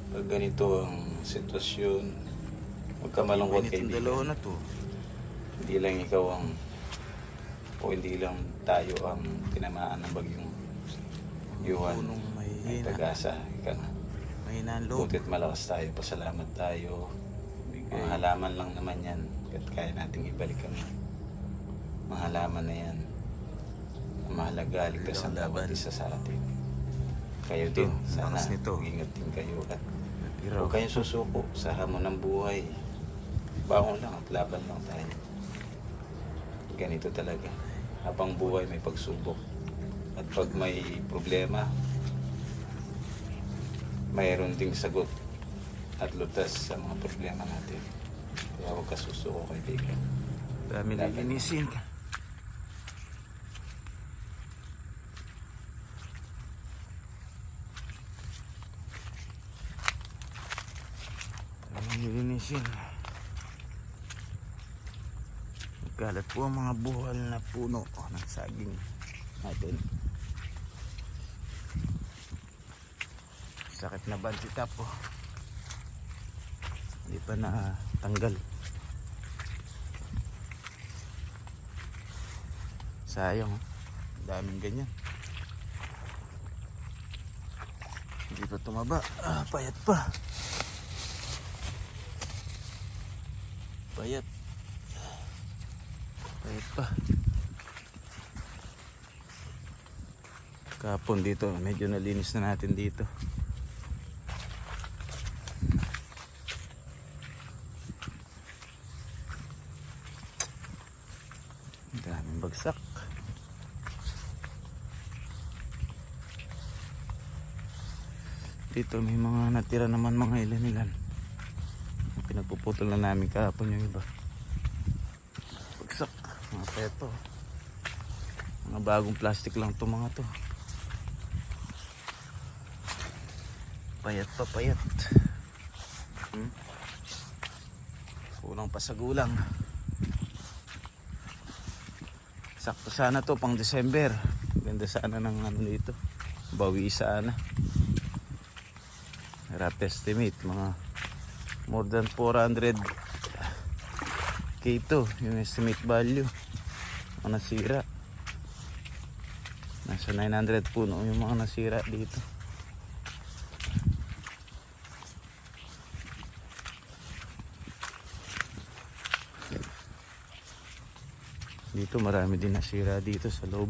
Pag ganito ang sitwasyon, huwag ka malungkot Itong kaibigan. dalawa na to. Hindi lang ikaw ang, o hindi lang tayo ang tinamaan ng bagyong Yuan. Punong May mahihina. pag-asa. Ika nga. Mahina ang loob. Butit malakas tayo, pasalamat tayo. Mga halaman lang naman yan. At kaya nating ibalik ang mga halaman na yan. Ang mahalaga, ligtas ang bawat isa sa atin. Kayo din, sana lakas nito. mag-ingat din kayo at Pero huwag kayong susuko sa hamon ng buhay. Bangon lang at laban lang tayo. Ganito talaga. Habang buhay may pagsubok. At pag may problema, mayroon ding sagot at lutas sa mga problema natin. Kaya huwag ka susuko, kaibigan. dami lilinisin. Dami lilinisin. Nagkalat po ang mga buhal na puno ng saging natin. Sakit na bansi tapo. Hindi pa na tanggal. Sayang, daming ganyan. Hindi pa tumaba. Payat pa. Payat. Payat pa. Kapon dito, medyo nalinis na natin dito. Daming bagsak. Dito may mga natira naman mga ilan-ilan. Pinagpuputol na namin kahapon yung iba. Bagsak. Mga peto. Mga bagong plastic lang to mga to. Payat pa payat. Kulang pa sa gulang. Sakto sana to pang December. Ganda sana ng ano dito. Bawi sana. Rough estimate mga more than 400 k to yung estimate value. Mga nasira. Nasa 900 puno yung mga nasira dito. Dito marami din nasira dito sa loob.